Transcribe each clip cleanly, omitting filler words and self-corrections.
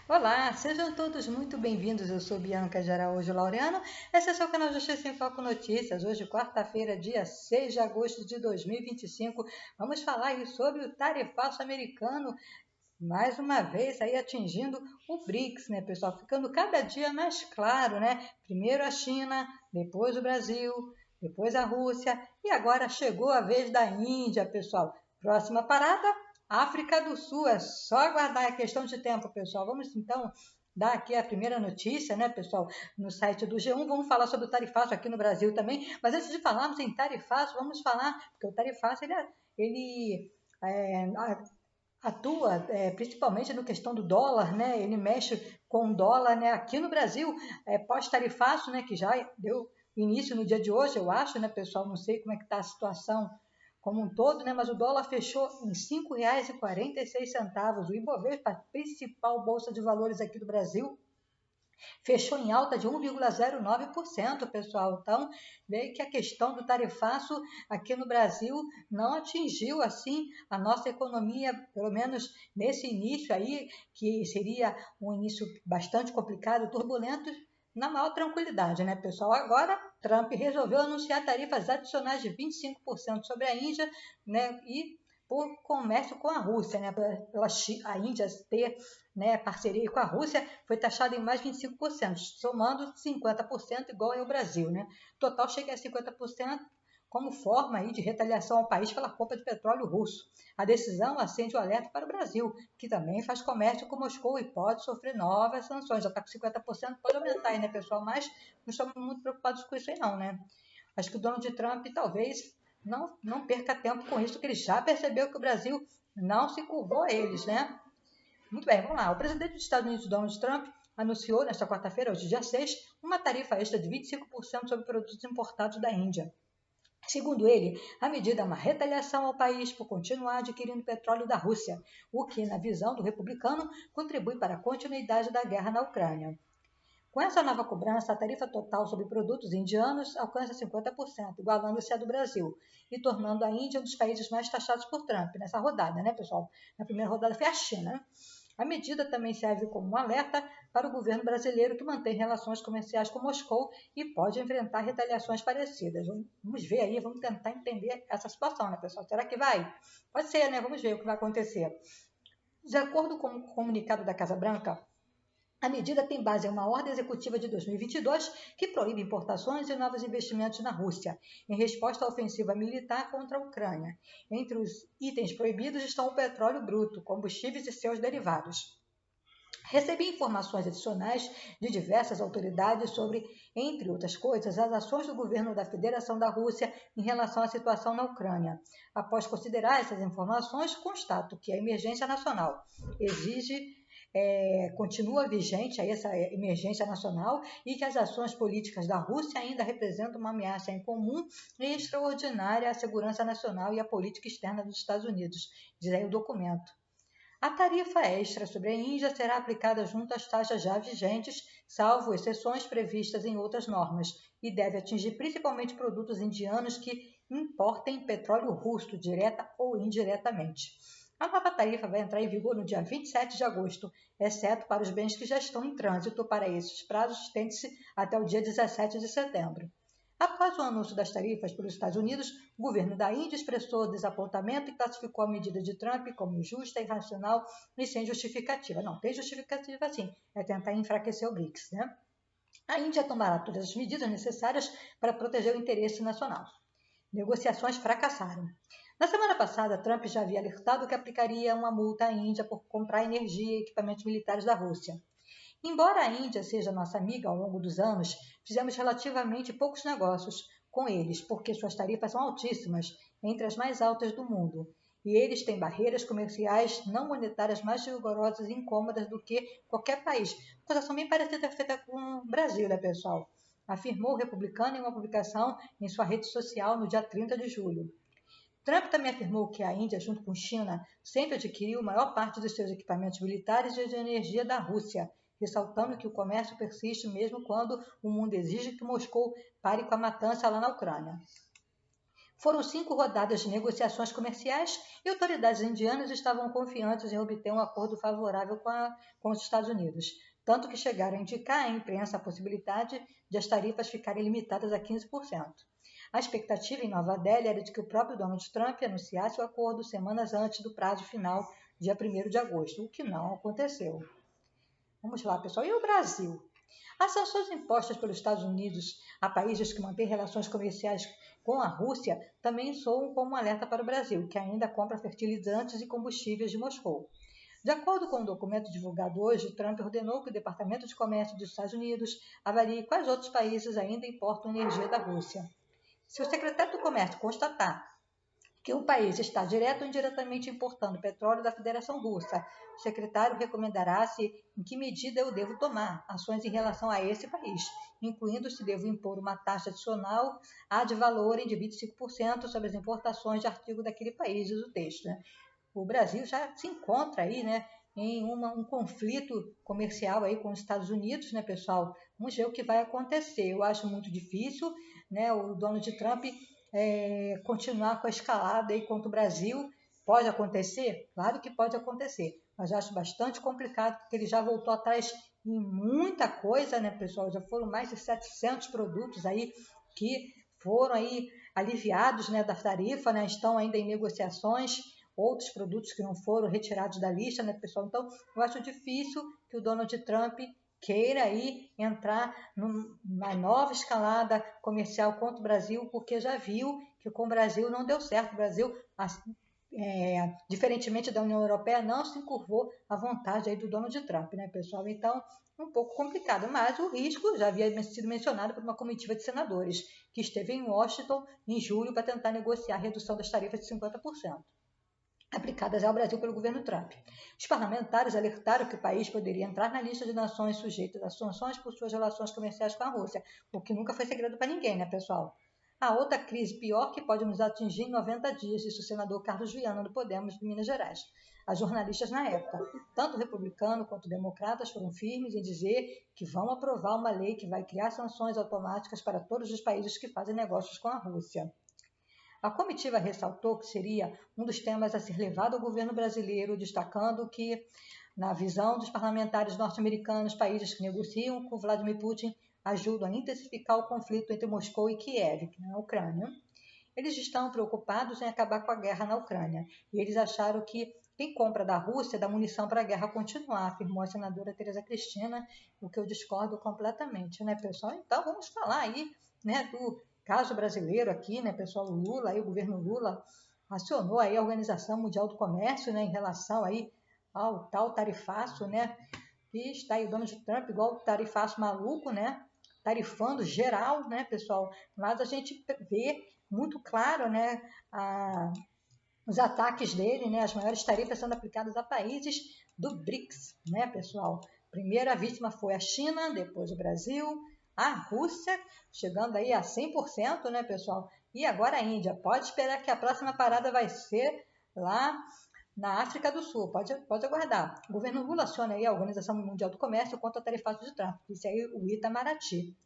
Olá, sejam todos muito bem-vindos. Eu sou Bianca de Araújo Laureano. Esse é o seu canal Justiça em Foco Notícias. Hoje, quarta-feira, dia 6 de agosto de 2025. Vamos falar aí sobre o tarifaço americano, mais uma vez aí atingindo o BRICS, né, pessoal? Ficando cada dia mais claro, né? Primeiro a China, depois o Brasil, depois a Rússia e agora chegou a vez da Índia, pessoal. Próxima parada, África do Sul. É só aguardar, é questão de tempo, pessoal. Vamos então dar aqui a primeira notícia, né, pessoal, no site do G1. Vamos falar sobre o tarifaço aqui no Brasil também. Mas antes de falarmos em tarifaço, vamos falar, porque o tarifaço ele é, atua principalmente na questão do dólar, né? Ele mexe com o dólar, né? Aqui no Brasil, pós-tarifaço, né? Que já deu início no dia de hoje, eu acho, né, pessoal? Não sei como é que está a situação como um todo, né? Mas o dólar fechou em R$ 5,46. O Ibovespa, a principal bolsa de valores aqui do Brasil, fechou em alta de 1,09%, pessoal. Então, veio que a questão do tarifaço aqui no Brasil não atingiu assim a nossa economia, pelo menos nesse início aí, que seria um início bastante complicado, turbulento, na maior tranquilidade, né, pessoal? Agora, Trump resolveu anunciar tarifas adicionais de 25% sobre a Índia, né, e por comércio com a Rússia, né, pela a Índia ter, né, parceria com a Rússia, foi taxado em mais 25%, somando 50% igual ao Brasil, né? O total chega a 50% como forma aí de retaliação ao país pela compra de petróleo russo. A decisão acende o alerta para o Brasil, que também faz comércio com Moscou e pode sofrer novas sanções. Já está com 50%, pode aumentar aí, né, pessoal? Mas não estamos muito preocupados com isso aí não, né? Acho que o Donald Trump talvez não perca tempo com isso, porque ele já percebeu que o Brasil não se curvou a eles, né? Muito bem, vamos lá. O presidente dos Estados Unidos, Donald Trump, anunciou nesta quarta-feira, hoje dia 6, uma tarifa extra de 25% sobre produtos importados da Índia. Segundo ele, a medida é uma retaliação ao país por continuar adquirindo petróleo da Rússia, o que, na visão do republicano, contribui para a continuidade da guerra na Ucrânia. Com essa nova cobrança, a tarifa total sobre produtos indianos alcança 50%, igualando-se à do Brasil, e tornando a Índia um dos países mais taxados por Trump nessa rodada, né, pessoal? Na primeira rodada foi a China, né? A medida também serve como um alerta para o governo brasileiro, que mantém relações comerciais com Moscou e pode enfrentar retaliações parecidas. Vamos ver aí, vamos tentar entender essa situação, né, pessoal? Será que vai? Pode ser, né? Vamos ver o que vai acontecer. De acordo com o comunicado da Casa Branca, a medida tem base em uma ordem executiva de 2022 que proíbe importações e novos investimentos na Rússia, em resposta à ofensiva militar contra a Ucrânia. Entre os itens proibidos estão o petróleo bruto, combustíveis e seus derivados. Recebi informações adicionais de diversas autoridades sobre, entre outras coisas, as ações do governo da Federação da Rússia em relação à situação na Ucrânia. Após considerar essas informações, constato que a emergência nacional exige continua vigente aí essa emergência nacional e que as ações políticas da Rússia ainda representam uma ameaça incomum e extraordinária à segurança nacional e à política externa dos Estados Unidos, diz aí o documento. A tarifa extra sobre a Índia será aplicada junto às taxas já vigentes, salvo exceções previstas em outras normas, e deve atingir principalmente produtos indianos que importem petróleo russo, direta ou indiretamente. A nova tarifa vai entrar em vigor no dia 27 de agosto, exceto para os bens que já estão em trânsito. Para esses prazos, estende-se até o dia 17 de setembro. Após o anúncio das tarifas pelos Estados Unidos, o governo da Índia expressou desapontamento e classificou a medida de Trump como injusta, irracional e sem justificativa. Não, tem justificativa sim, é tentar enfraquecer o BRICS, né? A Índia tomará todas as medidas necessárias para proteger o interesse nacional. Negociações fracassaram. Na semana passada, Trump já havia alertado que aplicaria uma multa à Índia por comprar energia e equipamentos militares da Rússia. Embora a Índia seja nossa amiga ao longo dos anos, fizemos relativamente poucos negócios com eles, porque suas tarifas são altíssimas, entre as mais altas do mundo. E eles têm barreiras comerciais não monetárias mais rigorosas e incômodas do que qualquer país. Acusação bem parecida feita com o Brasil, né, pessoal? Afirmou o republicano em uma publicação em sua rede social no dia 30 de julho. Trump também afirmou que a Índia, junto com China, sempre adquiriu a maior parte dos seus equipamentos militares e de energia da Rússia, ressaltando que o comércio persiste mesmo quando o mundo exige que Moscou pare com a matança lá na Ucrânia. Foram 5 rodadas de negociações comerciais e autoridades indianas estavam confiantes em obter um acordo favorável com os Estados Unidos, tanto que chegaram a indicar à imprensa a possibilidade de as tarifas ficarem limitadas a 15%. A expectativa em Nova Delhi era de que o próprio Donald Trump anunciasse o acordo semanas antes do prazo final, dia 1º de agosto, o que não aconteceu. Vamos lá, pessoal. E o Brasil? As sanções impostas pelos Estados Unidos a países que mantêm relações comerciais com a Rússia também soam como um alerta para o Brasil, que ainda compra fertilizantes e combustíveis de Moscou. De acordo com um documento divulgado hoje, Trump ordenou que o Departamento de Comércio dos Estados Unidos avalie quais outros países ainda importam energia da Rússia. Se o secretário do Comércio constatar que um país está direto ou indiretamente importando petróleo da Federação Russa, o secretário recomendará em que medida eu devo tomar ações em relação a esse país, incluindo se devo impor uma taxa adicional ad valorem de 25% sobre as importações de artigos daquele país, diz o texto. O Brasil já se encontra aí, em um conflito comercial aí com os Estados Unidos, pessoal? Vamos ver o que vai acontecer. Eu acho muito difícil, o Donald Trump continuar com a escalada aí contra o Brasil. Pode acontecer? Claro que pode acontecer, mas acho bastante complicado porque ele já voltou atrás em muita coisa, pessoal? Já foram mais de 700 produtos aí que foram aí aliviados, da tarifa, estão ainda em negociações, outros produtos que não foram retirados da lista, pessoal? Então, eu acho difícil que o Donald Trump queira aí entrar numa nova escalada comercial contra o Brasil, porque já viu que com o Brasil não deu certo. O Brasil, diferentemente da União Europeia, não se encurvou à vontade aí do Donald Trump, pessoal? Então, um pouco complicado, mas o risco já havia sido mencionado por uma comitiva de senadores que esteve em Washington em julho para tentar negociar a redução das tarifas de 50%. aplicadas ao Brasil pelo governo Trump. Os parlamentares alertaram que o país poderia entrar na lista de nações sujeitas a sanções por suas relações comerciais com a Rússia, o que nunca foi segredo para ninguém, pessoal? A outra crise pior que pode nos atingir em 90 dias, disse o senador Carlos Viana, do Podemos, de Minas Gerais. As jornalistas na época, tanto republicanos quanto democratas, foram firmes em dizer que vão aprovar uma lei que vai criar sanções automáticas para todos os países que fazem negócios com a Rússia. A comitiva ressaltou que seria um dos temas a ser levado ao governo brasileiro, destacando que, na visão dos parlamentares norte-americanos, países que negociam com Vladimir Putin ajudam a intensificar o conflito entre Moscou e Kiev, na Ucrânia. Eles estão preocupados em acabar com a guerra na Ucrânia e eles acharam que quem compra da Rússia dá munição para a guerra continuar, afirmou a senadora Tereza Cristina, o que eu discordo completamente, pessoal? Então, vamos falar aí, do caso brasileiro aqui, pessoal? O Lula, aí, o governo Lula acionou aí a Organização Mundial do Comércio, em relação aí ao tal tarifaço, e está aí o Donald Trump igual o tarifaço maluco, tarifando geral, pessoal? Mas a gente vê muito claro, os ataques dele, as maiores tarifas sendo aplicadas a países do BRICS, pessoal? Primeira vítima foi a China, depois o Brasil, a Rússia, chegando aí a 100%, pessoal? E agora a Índia. Pode esperar que a próxima parada vai ser lá na África do Sul. Pode aguardar. O governo Lula aciona aí a Organização Mundial do Comércio contra o tarifaço de Trump, disse aí o Itamaraty.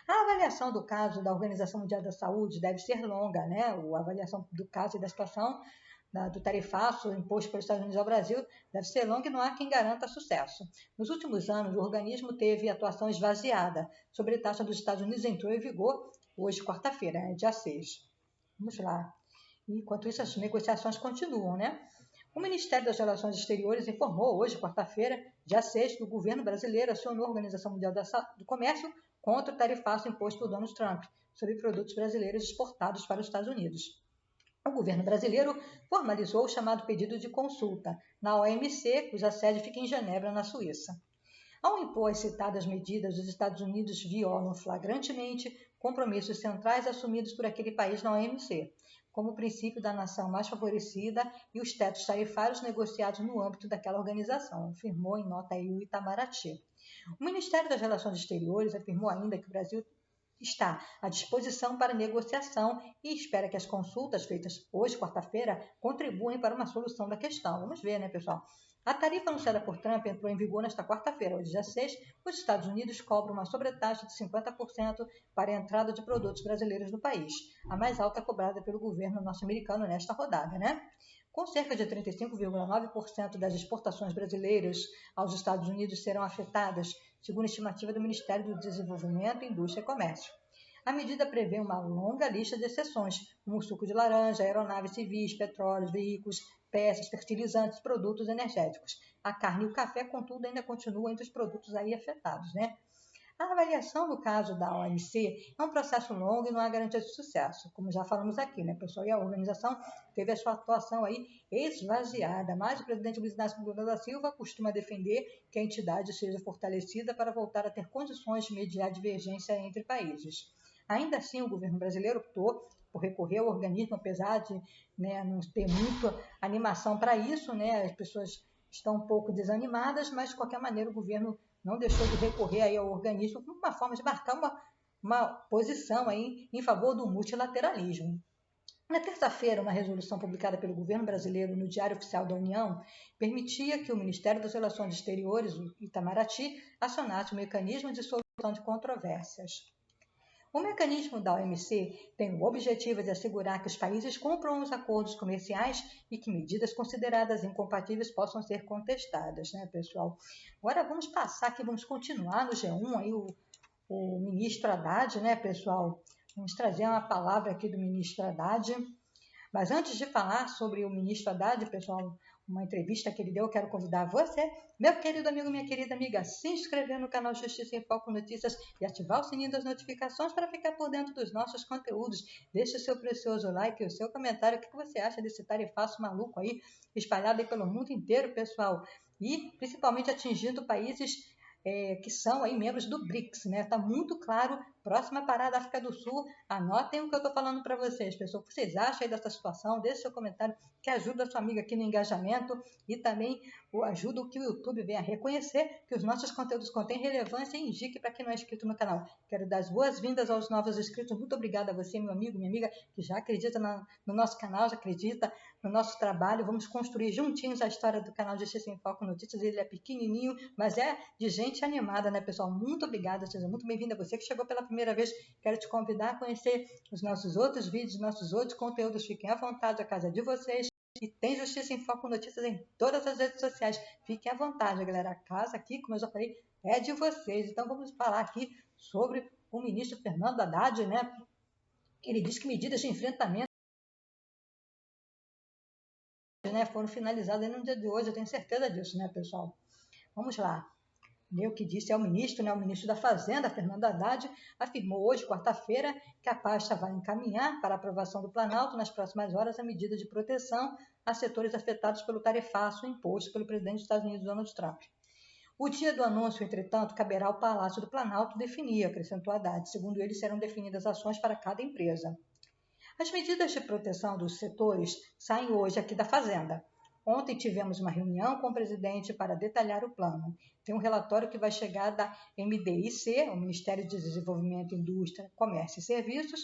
A avaliação do caso da Organização Mundial da Saúde deve ser longa, A avaliação do caso e da situação do tarifaço imposto pelos Estados Unidos ao Brasil deve ser longa e não há quem garanta sucesso. Nos últimos anos, o organismo teve atuação esvaziada. Sobre a taxa dos Estados Unidos entrou em vigor hoje, quarta-feira, dia 6. Vamos lá. Enquanto isso, as negociações continuam, O Ministério das Relações Exteriores informou hoje, quarta-feira, dia 6, que o governo brasileiro acionou a Organização Mundial do Comércio contra o tarifaço imposto por Donald Trump sobre produtos brasileiros exportados para os Estados Unidos. O governo brasileiro formalizou o chamado pedido de consulta na OMC, cuja sede fica em Genebra, na Suíça. Ao impor as citadas medidas, os Estados Unidos violam flagrantemente compromissos centrais assumidos por aquele país na OMC, como o princípio da nação mais favorecida e os tetos tarifários negociados no âmbito daquela organização, afirmou em nota aí o Itamaraty. O Ministério das Relações Exteriores afirmou ainda que o Brasil está à disposição para negociação e espera que as consultas feitas hoje, quarta-feira, contribuem para uma solução da questão. Vamos ver, pessoal? A tarifa anunciada por Trump entrou em vigor nesta quarta-feira, hoje dia 6. Os Estados Unidos cobram uma sobretaxa de 50% para a entrada de produtos brasileiros no país, a mais alta cobrada pelo governo norte-americano nesta rodada, né? Com cerca de 35,9% das exportações brasileiras aos Estados Unidos serão afetadas, segundo a estimativa do Ministério do Desenvolvimento, Indústria e Comércio. A medida prevê uma longa lista de exceções, como suco de laranja, aeronaves civis, petróleos, veículos, peças, fertilizantes, produtos energéticos. A carne e o café, contudo, ainda continuam entre os produtos aí afetados, né? A avaliação do caso da OMC é um processo longo e não há garantia de sucesso, como já falamos aqui, né, pessoal? E a organização teve a sua atuação aí esvaziada, mas o presidente Luiz Inácio Lula da Silva costuma defender que a entidade seja fortalecida para voltar a ter condições de mediar divergência entre países. Ainda assim, o governo brasileiro optou por recorrer ao organismo, apesar de, né, não ter muita animação para isso, né, as pessoas estão um pouco desanimadas, mas de qualquer maneira o governo não deixou de recorrer aí ao organismo como uma forma de marcar uma posição aí em favor do multilateralismo. Na terça-feira, uma resolução publicada pelo governo brasileiro no Diário Oficial da União permitia que o Ministério das Relações Exteriores, o Itamaraty, acionasse o mecanismo de solução de controvérsias. O mecanismo da OMC tem o objetivo de assegurar que os países cumpram os acordos comerciais e que medidas consideradas incompatíveis possam ser contestadas, né, pessoal? Agora vamos passar aqui, vamos continuar no G1, aí o ministro Haddad, né, pessoal? Vamos trazer uma palavra aqui do ministro Haddad. Mas antes de falar sobre o ministro Haddad, pessoal, uma entrevista que ele deu, eu quero convidar você, meu querido amigo, minha querida amiga, a se inscrever no canal Justiça em Foco Notícias e ativar o sininho das notificações para ficar por dentro dos nossos conteúdos. Deixe o seu precioso like e o seu comentário. O que você acha desse tarefaço maluco aí, espalhado aí pelo mundo inteiro, pessoal? E principalmente atingindo países que são aí membros do BRICS, né? Tá muito claro. Próxima parada, África do Sul. Anotem o que eu estou falando para vocês, pessoal. O que vocês acham aí dessa situação? Deixe seu comentário que ajuda a sua amiga aqui no engajamento e também ajuda o que o YouTube venha a reconhecer que os nossos conteúdos contêm relevância e indique para quem não é inscrito no canal. Quero dar as boas-vindas aos novos inscritos. Muito obrigada a você, meu amigo, minha amiga, que já acredita no nosso canal, já acredita no nosso trabalho. Vamos construir juntinhos a história do canal Justiça em Foco Notícias. Ele é pequenininho, mas é de gente animada, né, pessoal? Muito obrigada, seja muito bem-vinda. Você que chegou pela primeira vez, quero te convidar a conhecer os nossos outros vídeos, nossos outros conteúdos. Fiquem à vontade, a casa é de vocês. E tem Justiça em Foco Notícias em todas as redes sociais. Fiquem à vontade, galera. A casa aqui, como eu já falei, é de vocês. Então vamos falar aqui sobre o ministro Fernando Haddad, né? Ele diz que medidas de enfrentamento, né, foram finalizadas no dia de hoje. Eu tenho certeza disso, né, pessoal? Vamos lá. O que disse é o ministro, né, o ministro da Fazenda, Fernando Haddad, afirmou hoje, quarta-feira, que a pasta vai encaminhar para a aprovação do Planalto nas próximas horas a medida de proteção a setores afetados pelo tarifaço imposto pelo presidente dos Estados Unidos, Donald Trump. O dia do anúncio, entretanto, caberá ao Palácio do Planalto definir, acrescentou Haddad. Segundo ele, serão definidas ações para cada empresa. As medidas de proteção dos setores saem hoje aqui da Fazenda. Ontem tivemos uma reunião com o presidente para detalhar o plano. Tem um relatório que vai chegar da MDIC, o Ministério de Desenvolvimento, Indústria, Comércio e Serviços,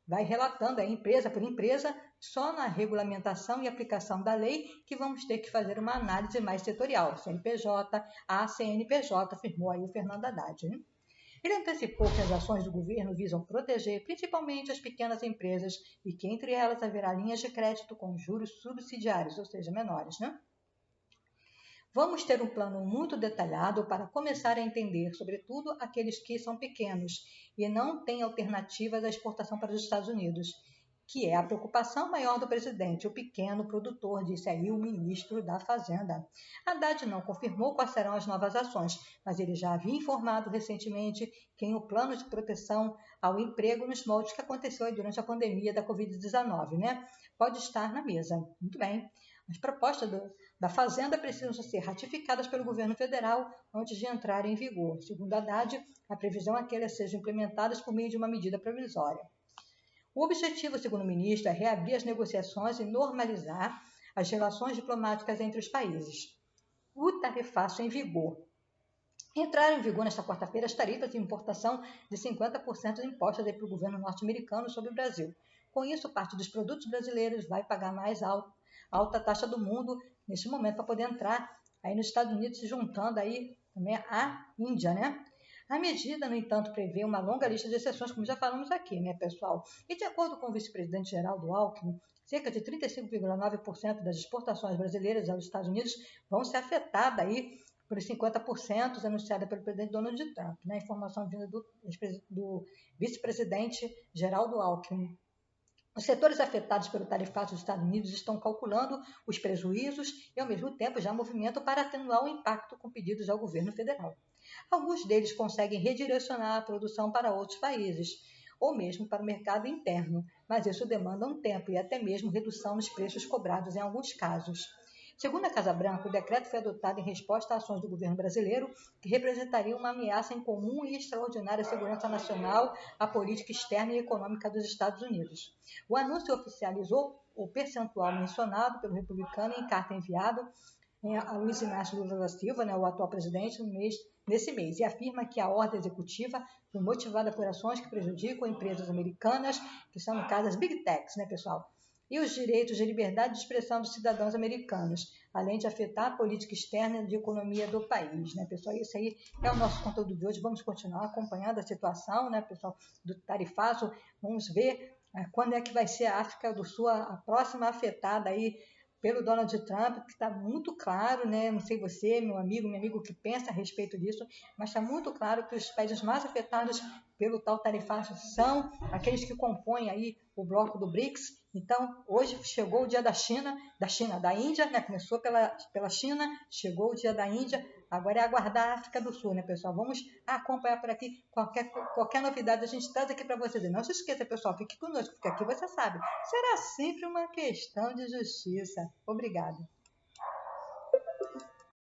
vai relatando empresa por empresa, só na regulamentação e aplicação da lei que vamos ter que fazer uma análise mais setorial. CNPJ, a CNPJ, afirmou aí o Fernando Haddad. Né? Ele antecipou que as ações do governo visam proteger principalmente as pequenas empresas e que entre elas haverá linhas de crédito com juros subsidiários, ou seja, menores, né? Vamos ter um plano muito detalhado para começar a entender, sobretudo, aqueles que são pequenos e não têm alternativas à exportação para os Estados Unidos, que é a preocupação maior do presidente, o pequeno produtor, disse aí o ministro da Fazenda. Haddad não confirmou quais serão as novas ações, mas ele já havia informado recentemente que em um plano de proteção ao emprego nos moldes que aconteceu aí durante a pandemia da Covid-19, né? Pode estar na mesa. Muito bem. As propostas da Fazenda precisam ser ratificadas pelo governo federal antes de entrar em vigor. Segundo Haddad, a previsão é que elas sejam implementadas por meio de uma medida provisória. O objetivo, segundo o ministro, é reabrir as negociações e normalizar as relações diplomáticas entre os países. O tarifaço em vigor. Entraram em vigor nesta quarta-feira as tarifas de importação de 50% impostas pelo governo norte-americano sobre o Brasil. Com isso, parte dos produtos brasileiros vai pagar mais alta taxa do mundo neste momento, para poder entrar aí nos Estados Unidos, se juntando aí também à Índia, né? A medida, no entanto, prevê uma longa lista de exceções, como já falamos aqui, né, pessoal? E de acordo com o vice-presidente Geraldo Alckmin, cerca de 35,9% das exportações brasileiras aos Estados Unidos vão ser afetadas aí por 50% anunciada pelo presidente Donald Trump, né? Informação vinda do vice-presidente Geraldo Alckmin. Os setores afetados pelo tarifaço dos Estados Unidos estão calculando os prejuízos e, ao mesmo tempo, já movimentam para atenuar o impacto com pedidos ao governo federal. Alguns deles conseguem redirecionar a produção para outros países, ou mesmo para o mercado interno, mas isso demanda um tempo e até mesmo redução nos preços cobrados em alguns casos. Segundo a Casa Branca, o decreto foi adotado em resposta a ações do governo brasileiro que representariam uma ameaça em comum e extraordinária à segurança nacional, à política externa e econômica dos Estados Unidos. O anúncio oficializou o percentual mencionado pelo republicano em carta enviada a Luiz Inácio Lula da Silva, né, o atual presidente, nesse mês, e afirma que a ordem executiva foi motivada por ações que prejudicam empresas americanas, que são, no caso, as Big Techs, né, pessoal? E os direitos de liberdade de expressão dos cidadãos americanos, além de afetar a política externa e de economia do país, né, pessoal? Isso aí é o nosso conteúdo de hoje. Vamos continuar acompanhando a situação, né, pessoal, do tarifaço. Vamos ver quando é que vai ser a África do Sul a próxima afetada aí pelo Donald Trump, que está muito claro, né? Não sei você, meu amigo, minha amigo, o que pensa a respeito disso, mas está muito claro que os países mais afetados pelo tal tarifaço são aqueles que compõem aí o bloco do BRICS. Então, hoje chegou o dia da Índia, né? Começou pela China, chegou o dia da Índia, agora é aguardar a África do Sul, né, pessoal? Vamos acompanhar por aqui qualquer novidade, a gente traz aqui para vocês. E não se esqueça, pessoal, fique conosco, porque aqui você sabe, será sempre uma questão de justiça. Obrigada.